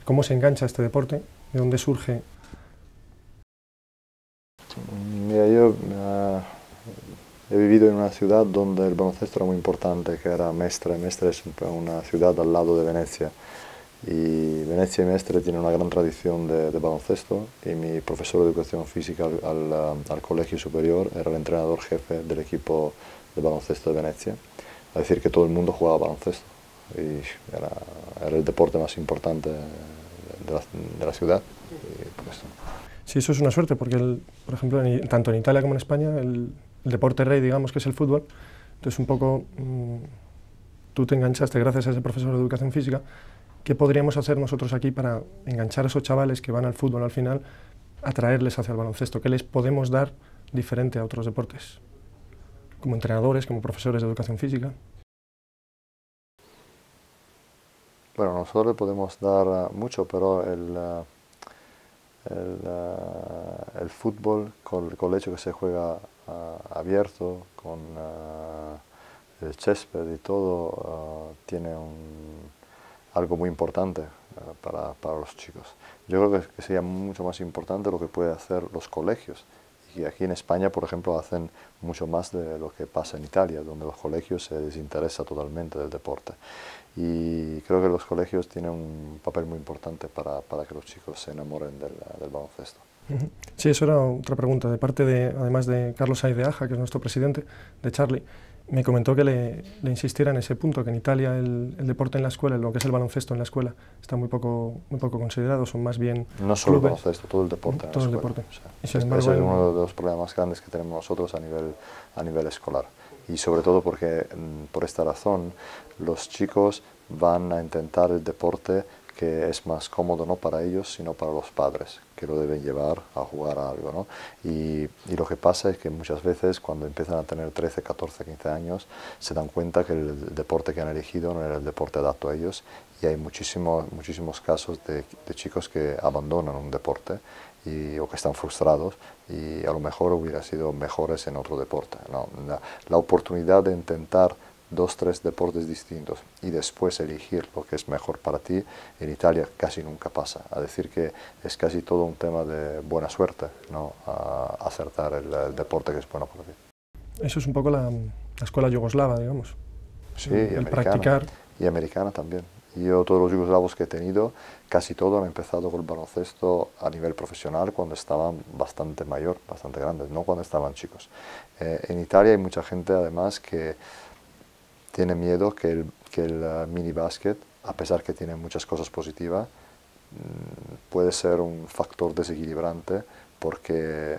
¿Cómo se engancha este deporte? ¿De dónde surge? Mira, yo he vivido en una ciudad donde el baloncesto era muy importante, que era Mestre. Mestre es una ciudad al lado de Venecia. Y Venecia y Mestre tienen una gran tradición de baloncesto, y mi profesor de educación física al colegio superior era el entrenador jefe del equipo de baloncesto de Venecia. Es decir, que todo el mundo jugaba baloncesto y era el deporte más importante de la ciudad. Y pues, Sí, eso es una suerte, porque, por ejemplo, tanto en Italia como en España, el deporte rey, digamos, que es el fútbol. Entonces, un poco, tú te enganchaste gracias a ese profesor de educación física. ¿Qué podríamos hacer nosotros aquí para enganchar a esos chavales que van al fútbol al final, atraerles hacia el baloncesto? ¿Qué les podemos dar diferente a otros deportes? Como entrenadores, como profesores de educación física. bueno, nosotros le podemos dar mucho, pero el fútbol, con el hecho que se juega abierto, con el césped y todo, tiene algo muy importante para los chicos. Yo creo que sería mucho más importante lo que pueden hacer los colegios. Y aquí en España, por ejemplo, hacen mucho más de lo que pasa en Italia, donde los colegios se desinteresan totalmente del deporte. Y creo que los colegios tienen un papel muy importante para que los chicos se enamoren del baloncesto. Sí, eso era otra pregunta, de parte además de Carlos Saiz de Aja, que es nuestro presidente, de Charlie. Me comentó que le insistiera en ese punto, que en Italia el deporte en la escuela, lo que es el baloncesto en la escuela, está muy poco considerado, son más bien No solo el clubes. baloncesto, todo el deporte en Todo la el escuela. deporte. O sea, Y sin ese embargo, es uno de los problemas más grandes que tenemos nosotros a nivel escolar. Y sobre todo porque, por esta razón, los chicos van a intentar el deporte que es más cómodo no para ellos, sino para los padres, que lo deben llevar a jugar a algo, ¿no? Y lo que pasa es que muchas veces, cuando empiezan a tener 13, 14, 15 años, se dan cuenta que el deporte que han elegido no era el deporte adapto a ellos, y hay muchísimos casos de chicos que abandonan un deporte o que están frustrados, y a lo mejor hubiera sido mejores en otro deporte, ¿no? La oportunidad de intentar 2, 3 deportes distintos y después elegir lo que es mejor para ti, en Italia casi nunca pasa. A decir que es casi todo un tema de buena suerte, ¿no? A acertar el deporte que es bueno para ti. eso es un poco la escuela yugoslava, digamos. Sí, y El americana. practicar. Y americana también. Yo, todos los yugoslavos que he tenido, casi todos han empezado con el baloncesto a nivel profesional cuando estaban bastante mayor, bastante grandes, no cuando estaban chicos. En Italia hay mucha gente, además, que tiene miedo que el mini básquet, a pesar que tiene muchas cosas positivas, puede ser un factor desequilibrante, porque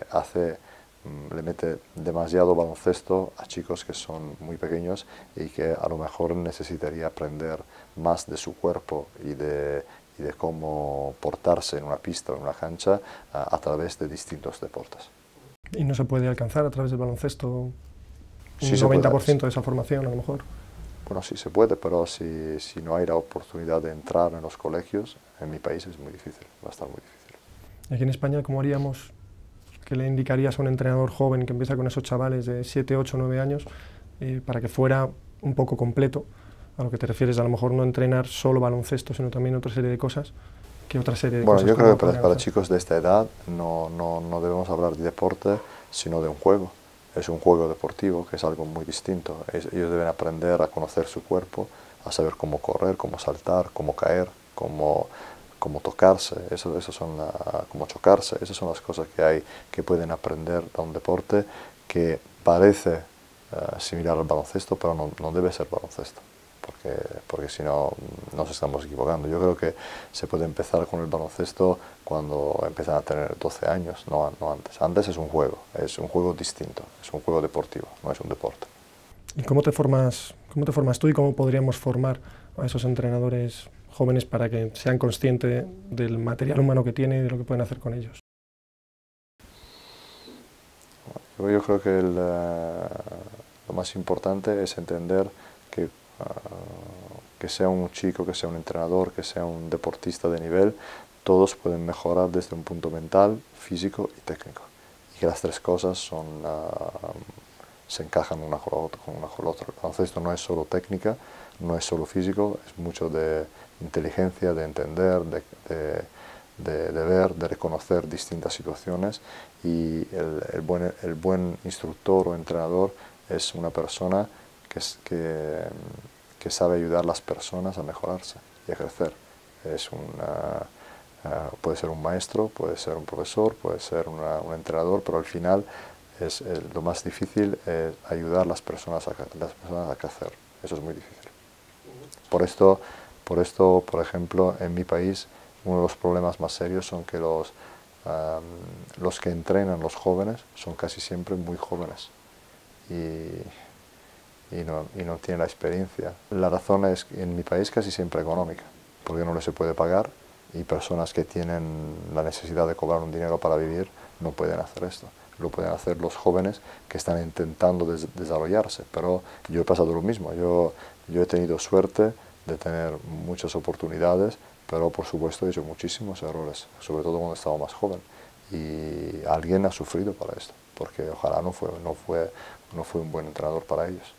le mete demasiado baloncesto a chicos que son muy pequeños y que a lo mejor necesitaría aprender más de su cuerpo y de cómo portarse en una pista o en una cancha a través de distintos deportes. Y no se puede alcanzar a través del baloncesto un Sí se puede, 90% de esa formación, a lo mejor. bueno, sí se puede, pero si no hay la oportunidad de entrar en los colegios, en mi país es muy difícil, va a estar muy difícil. Aquí en España, ¿cómo haríamos? ¿Qué le indicarías a un entrenador joven que empieza con esos chavales de 7, 8, 9 años para que fuera un poco completo? A lo que te refieres, a lo mejor no entrenar solo baloncesto, sino también otra serie de cosas. ¿Qué otra serie de Bueno, cosas? yo creo que para hacer? chicos de esta edad no debemos hablar de deporte, sino de un juego. Es un juego deportivo, que es algo muy distinto. Ellos deben aprender a conocer su cuerpo, a saber cómo correr, cómo saltar, cómo caer, cómo tocarse, cómo chocarse. Esas son las cosas que pueden aprender de un deporte que parece similar al baloncesto, pero no debe ser baloncesto, porque si no nos estamos equivocando. Yo creo que se puede empezar con el baloncesto cuando empiezan a tener 12 años, no antes. Antes es un juego distinto, es un juego deportivo, no es un deporte. ¿Y cómo te formas tú y cómo podríamos formar a esos entrenadores jóvenes para que sean conscientes del material humano que tienen y de lo que pueden hacer con ellos? Yo creo que lo más importante es entender que sea un chico, que sea un entrenador, que sea un deportista de nivel, todos pueden mejorar desde un punto mental, físico y técnico. Y que las tres cosas se encajan una con la otra. Entonces esto no es solo técnica, no es solo físico, es mucho de inteligencia, de entender, de ver, de reconocer distintas situaciones, y el buen instructor o entrenador es una persona que sabe ayudar a las personas a mejorarse y a crecer. Puede ser un maestro, puede ser un profesor, puede ser un entrenador, pero al final lo más difícil es ayudar a las personas a crecer. Eso es muy difícil. Por esto, por ejemplo, en mi país, uno de los problemas más serios son que los que entrenan los jóvenes son casi siempre muy jóvenes y no tienen la experiencia. La razón es, en mi país, casi siempre económica, porque no les se puede pagar, y personas que tienen la necesidad de cobrar un dinero para vivir no pueden hacer esto. Lo pueden hacer los jóvenes que están intentando desarrollarse, pero yo he pasado lo mismo. Yo he tenido suerte de tener muchas oportunidades, pero por supuesto he hecho muchísimos errores, sobre todo cuando estaba más joven, y alguien ha sufrido para esto, porque ojalá no fue un buen entrenador para ellos.